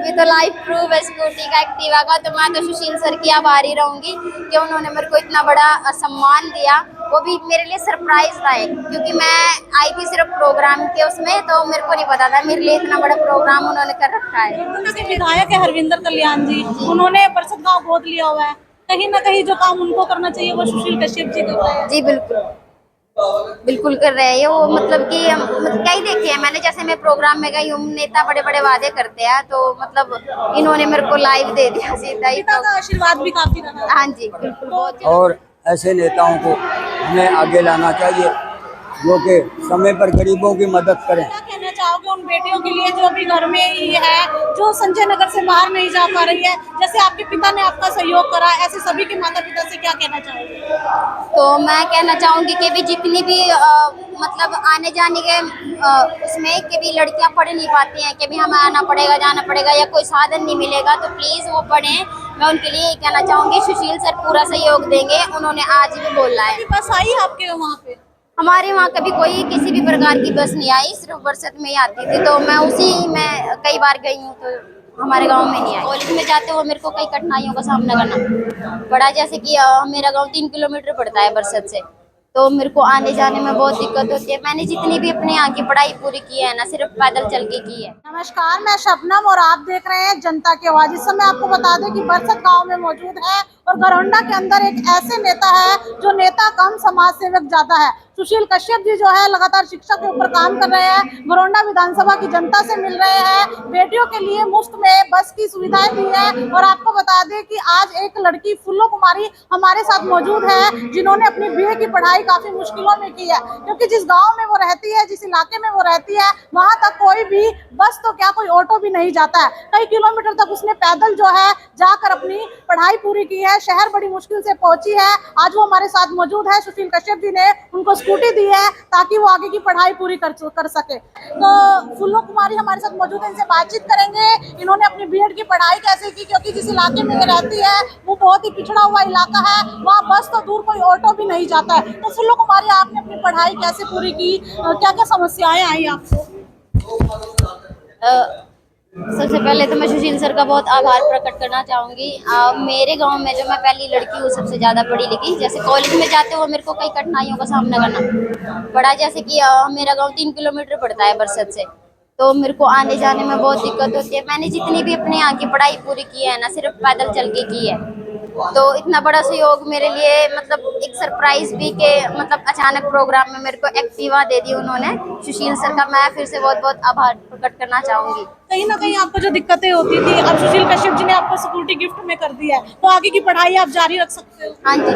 अभी तो live proof है स्कूटी का, एक्टिवा का। तो मैं तो सुशील सर की आभारी रहूंगी कि उन्होंने मेरे को इतना बड़ा सम्मान दिया। वो भी मेरे लिए सरप्राइज था एक, क्योंकि मैं आई थी सिर्फ प्रोग्राम के उसमें, तो मेरे को नहीं पता था मेरे लिए इतना बड़ा प्रोग्राम उन्होंने कर रखा है। के विधायक है हरविंदर कल्याण जी, उन्होंने बरसत गांव गोद लिया हुआ है। कहीं ना कहीं जो काम उनको करना चाहिए वो सुशील कश्यप जी कर रहे हैं। जी बिल्कुल बिल्कुल कर रहे हैं वो। मतलब कि कई देखे हैं मैंने, जैसे मैं प्रोग्राम में गई हूँ, नेता बड़े बड़े वादे करते हैं, तो मतलब इन्होंने मेरे को लाइव दे दिया सीधा ही। पिता का आशीर्वाद भी काफी रहा। हाँ जी बिल्कुल, बहुत। और ऐसे नेताओं को हमें आगे लाना चाहिए जो कि समय पर गरीबों की मदद करें। क्या कहना चाहोगे उन बेटियों के लिए जो अभी घर में ही है, जो संजय नगर से बाहर नहीं जा पा रही है? जैसे आपके पिता ने आपका सहयोग करा, ऐसे सभी के माता पिता से क्या कहना चाहोगे? तो मैं कहना चाहूंगी कि भी जितनी भी मतलब आने जाने के उसमें कि भी लड़कियां पढ़ नहीं पाती हैं, कि भी हमें आना पड़ेगा जाना पड़ेगा या कोई साधन नहीं मिलेगा, तो प्लीज वो पढ़ें। मैं उनके लिए ये कहना चाहूंगी, सुशील सर पूरा सहयोग देंगे, उन्होंने आज भी बोला है। बस आई आपके वहाँ पे? हमारे वहाँ कभी कोई किसी भी प्रकार की बस नहीं आई, सिर्फ बरसत में ही आती थी, तो मैं उसी में कई बार गई हूँ, तो हमारे गांव में नहीं आई। कॉलेज में जाते हुए मेरे को कई कठिनाइयों का सामना करना पड़ा, जैसे कि मेरा गांव 3 किलोमीटर पड़ता है बरसत से, तो मेरे को आने जाने में बहुत दिक्कत होती है। मैंने जितनी भी अपने यहाँ की पढ़ाई पूरी की है ना, सिर्फ पैदल चल के की है। नमस्कार, मैं शबनम और आप देख रहे हैं जनता की आवाज। इस समय आपको बता दें कि बरसत गांव में मौजूद है और घरौंडा के अंदर एक ऐसे नेता है जो नेता कम समाज सेवक ज्यादा है। सुशील कश्यप जी जो है लगातार शिक्षा के ऊपर काम कर रहे हैं, घरौंडा विधानसभा की जनता से मिल रहे हैं, बेटियों के लिए मुफ्त में बस की सुविधाएं दी है। और आपको बता दें कि आज एक लड़की फुल्लो कुमारी हमारे साथ मौजूद है, जिन्होंने अपनी बीए की पढ़ाई काफी मुश्किलों में की है, क्योंकि जिस गाँव में वो रहती है, जिस इलाके में वो रहती है, वहाँ तक कोई भी बस तो क्या कोई ऑटो भी नहीं जाता है। कई किलोमीटर तक उसने पैदल जो है जाकर अपनी पढ़ाई पूरी की है, शहर बड़ी मुश्किल से पहुंची है। आज वो हमारे साथ मौजूद है। सुशील कश्यप जी ने उनको स्कूटी दी है ताकि वो आगे की पढ़ाई पूरी कर सके। तो फुल्लो कुमारी हमारे साथ मौजूद है, इनसे बातचीत करेंगे इन्होंने अपनी बीएड की पढ़ाई कैसे की, क्योंकि जिस इलाके में ये रहती है वो बहुत ही पिछड़ा हुआ इलाका है, वहाँ बस तो दूर कोई ऑटो भी नहीं जाता है। तो फुल्लो कुमारी, आपने अपनी पढ़ाई कैसे पूरी की, क्या क्या समस्याएं आई आपको? सबसे पहले तो मैं सुशील सर का बहुत आभार प्रकट करना चाहूँगी। मेरे गांव में जो मैं पहली लड़की हूँ सबसे ज़्यादा पढ़ी लिखी, जैसे कॉलेज में जाते हुए मेरे को कई कठिनाइयों का सामना करना पड़ा, जैसे कि मेरा गांव 3 किलोमीटर पड़ता है बरसत से, तो मेरे को आने जाने में बहुत दिक्कत होती है। मैंने जितनी भी अपने यहाँ की पढ़ाई पूरी की है ना, सिर्फ पैदल चल के की है, तो इतना बड़ा सहयोग मेरे लिए मतलब एक सरप्राइज भी के मतलब अचानक प्रोग्राम में मेरे को एक्टिवा दे दी उन्होंने सुशील सर का। मैं फिर से बहुत बहुत आभार प्रकट करना चाहूंगी। कहीं ना कहीं आपको जो दिक्कतें होती थी, अब सुशील कश्यप जी ने आपको स्कूटी गिफ्ट में कर दी है, तो आगे की पढ़ाई आप जारी रख सकते हो? हाँ जी,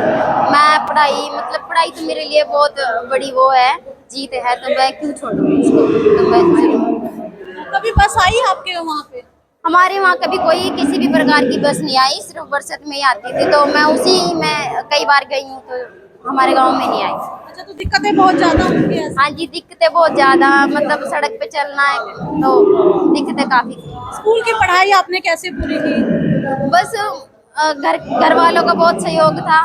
मैं पढ़ाई तो मेरे लिए बहुत बड़ी वो है, जीत है, तो मैं क्यों छोड़ूं उसको। तो मैं कभी बस आई आपके वहाँ पे? हमारे वहाँ कभी कोई किसी भी प्रकार की बस नहीं आई, सिर्फ बरसत में ही आती थी, तो मैं उसी में कई बार गई हूँ, तो हमारे गांव में नहीं आई। अच्छा, तो दिक्कतें बहुत ज्यादा होंगी ऐसे? हाँ जी, दिक्कतें बहुत ज्यादा, मतलब सड़क पे चलना है तो दिक्कतें काफी थी। स्कूल की पढ़ाई आपने कैसे पूरी की? बस घर वालों का बहुत सहयोग था,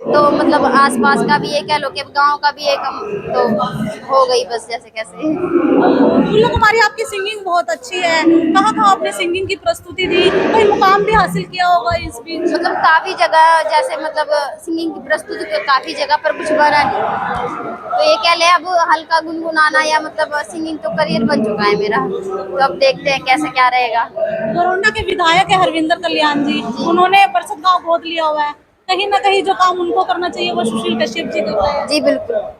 मतलब आसपास का भी एक कह लो कि गांव का भी एक, तो हो गई बस जैसे कैसे। फुल्लो कुमारी, आपकी सिंगिंग बहुत अच्छी है, कहाँ कहाँ आपने सिंगिंग की प्रस्तुति दी, कोई मुकाम भी हासिल किया होगा इस बीच? मतलब काफी जगह, जैसे मतलब सिंगिंग की प्रस्तुति तो काफी जगह पर कुछ बना नहीं, तो ये कह ले अब हल्का गुनगुनाना या मतलब सिंगिंग तो करियर बन चुका है मेरा, तो अब देखते हैं कैसे क्या रहेगा। घरौंडा के विधायक है हरविंदर कल्याण जी, उन्होंने बरसत गांव गोद लिया हुआ है। कहीं ना कहीं जो काम उनको करना चाहिए वो सुशील कश्यप जी कर रहे हैं। जी बिल्कुल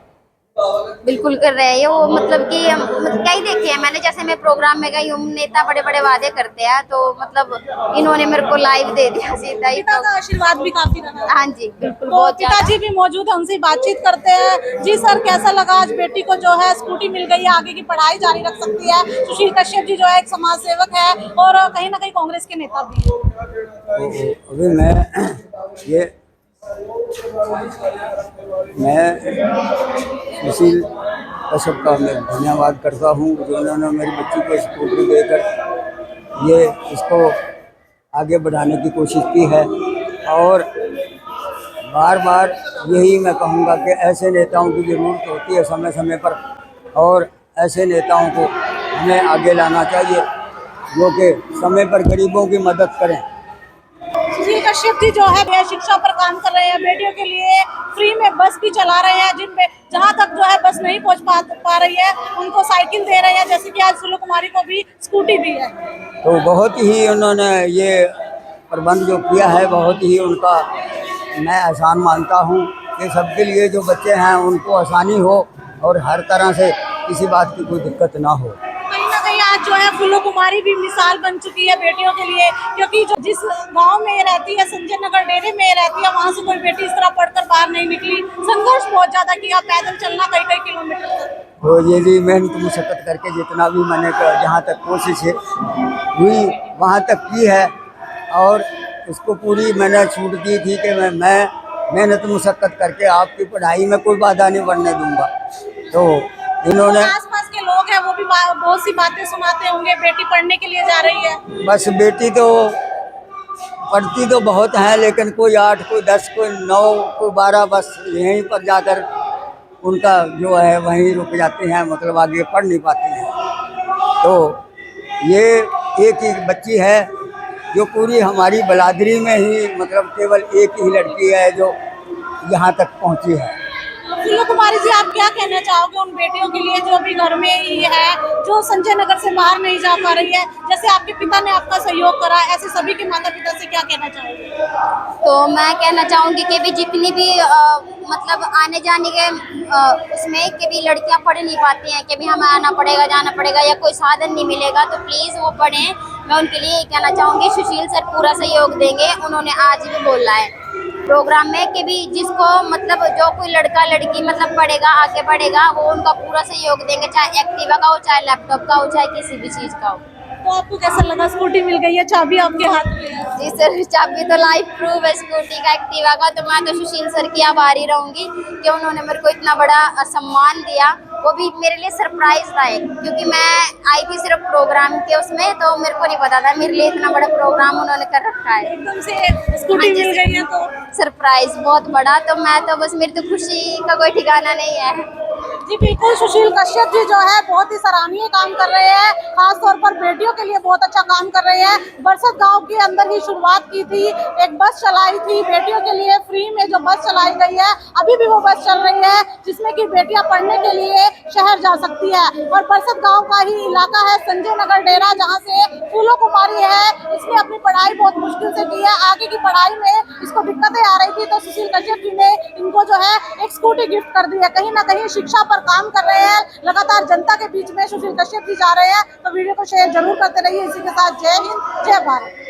बिल्कुल कर रहे हैं वो। मतलब कि कई देखे हैं मैंने, जैसे मैं प्रोग्राम में गई हूँ, नेता बड़े बड़े वादे करते हैं, तो मतलब इन्होंने मेरे को लाइव दे दिया सीधा ही। पिता का आशीर्वाद भी काफी रहा। हाँ जी बिल्कुल, तो बहुत पिताजी भी मौजूद है, उनसे बातचीत करते हैं। जी सर, कैसा लगा आज बेटी को जो है स्कूटी मिल गई है, आगे की पढ़ाई जारी रख सकती है? सुशील कश्यप जी जो है एक समाज सेवक है और कहीं ना कहीं कांग्रेस के नेता भी है। अभी मैं सुशील कश्यप का मैं धन्यवाद करता हूँ जो उन्होंने मेरी बच्ची को स्कूटी देकर ये इसको आगे बढ़ाने की कोशिश की है। और बार बार यही मैं कहूँगा कि ऐसे नेताओं की ज़रूरत होती है समय समय पर, और ऐसे नेताओं को हमें आगे लाना चाहिए जो कि समय पर गरीबों की मदद करें। सुशील कश्यप जी जो है शिक्षा पर काम कर रहे हैं, बेटियों के लिए फ्री में बस भी चला रहे हैं, जिनमें जहां तक जो है बस नहीं पहुंच पा रही है उनको साइकिल दे रहे हैं, जैसे कि आज फूलो कुमारी को भी स्कूटी दी है। तो बहुत ही उन्होंने ये प्रबंध जो किया है, बहुत ही उनका मैं एहसान मानता हूँ कि सबके लिए जो बच्चे हैं उनको आसानी हो और हर तरह से किसी बात की कोई दिक्कत ना हो। कहीं ना कहीं आज जो है फूलो कुमारी भी मिसाल बन चुकी है बेटियों के लिए, क्योंकि जो जिस गांव में रहती है, संजय नगर डेरे में रहती है, वहां से कोई बेटी इस तरह पढ़कर बाहर नहीं निकली। संघर्ष बहुत ज्यादा किया, पैदल चलना कई कई किलोमीटर तक। तो ये भी मेहनत मुशक्कत करके जितना भी मैंने जहाँ तक कोशिश हुई वहाँ तक की है, और इसको पूरी मैंने छूट दी थी कि मैं मेहनत मुशक्कत करके आपकी पढ़ाई में कोई बाधा नहीं बनने दूंगा। तो इन्होंने आसपास के लोग हैं वो भी बहुत सी बातें सुनाते होंगे, बेटी पढ़ने के लिए जा रही है। बस बेटी तो पढ़ती तो बहुत हैं, लेकिन कोई 8, कोई 10, कोई 9, कोई 12 बस यहीं पर जाकर उनका जो है वहीं रुक जाते हैं, मतलब आगे पढ़ नहीं पाते हैं। तो ये एक ही बच्ची है जो पूरी हमारी बिरादरी में ही, मतलब केवल एक ही लड़की है जो यहाँ तक पहुँची है। फूलो कुमारी जी, आप क्या कहना चाहोगे उन बेटियों के लिए जो अभी घर में ही है, जो संजय नगर से बाहर नहीं जा पा रही है? जैसे आपके पिता ने आपका सहयोग करा, ऐसे सभी के माता पिता से क्या कहना चाहोगे? तो मैं कहना चाहूँगी कि भी जितनी भी मतलब आने जाने के उसमें कि भी लड़कियां पढ़ नहीं पाती हैं, कि भी हमें आना पड़ेगा, जाना पड़ेगा या कोई साधन नहीं मिलेगा, तो प्लीज़ वो पढ़ें। मैं उनके लिए ये कहना चाहूँगी, सुशील सर पूरा सहयोग देंगे। उन्होंने आज भी बोला है प्रोग्राम में कि भी जिसको मतलब जो कोई लड़का लड़की मतलब पढ़ेगा, आगे बढ़ेगा, वो उनका पूरा सहयोग देंगे, चाहे एक्टिवा का हो, चाहे लैपटॉप का हो, चाहे किसी भी चीज़ का हो। तो आपको कैसा लगा? स्कूटी मिल गई है, चाबी आपके हाथ में है। जी सर, चाबी तो लाइफ प्रूफ है स्कूटी का, एक्टिवा का। तो मैं तो सुशील सर की आभारी रहूंगी कि उन्होंने मेरे को इतना बड़ा सम्मान दिया। वो भी मेरे लिए सरप्राइज था एक, क्योंकि मैं आई थी सिर्फ प्रोग्राम के उसमें, तो मेरे को नहीं पता था मेरे लिए इतना बड़ा प्रोग्राम उन्होंने कर रखा है। एकदम से स्कूटी मिल गई है तो सरप्राइज बहुत बड़ा। तो मैं तो बस, मेरी तो खुशी का कोई ठिकाना नहीं है। जी बिल्कुल, सुशील कश्यप जी जो है बहुत ही सराहनीय काम कर रहे हैं, खास तौर पर बेटियों के लिए बहुत अच्छा काम कर रहे हैं। बरसत गांव के अंदर ही शुरुआत की थी, एक बस चलाई थी बेटियों के लिए फ्री में, जो बस चलाई गई है अभी भी वो बस चल रही है, जिसमें कि बेटियां पढ़ने के लिए शहर जा सकती है। और बरसत गाँव का ही इलाका है संजय नगर डेरा, जहाँ से फूलो कुमारी है, इसने अपनी पढ़ाई बहुत मुश्किल से की है। आगे की पढ़ाई में इसको दिक्कतें आ रही थी, तो सुशील कश्यप जी ने इनको जो है एक स्कूटी गिफ्ट कर दी है। कहीं ना कहीं शिक्षा पर काम कर रहे हैं, लगातार जनता के बीच में सुशील कश्यप जी जा रहे हैं। तो वीडियो को शेयर जरूर करते रहिए। इसी के साथ जय हिंद, जय भारत।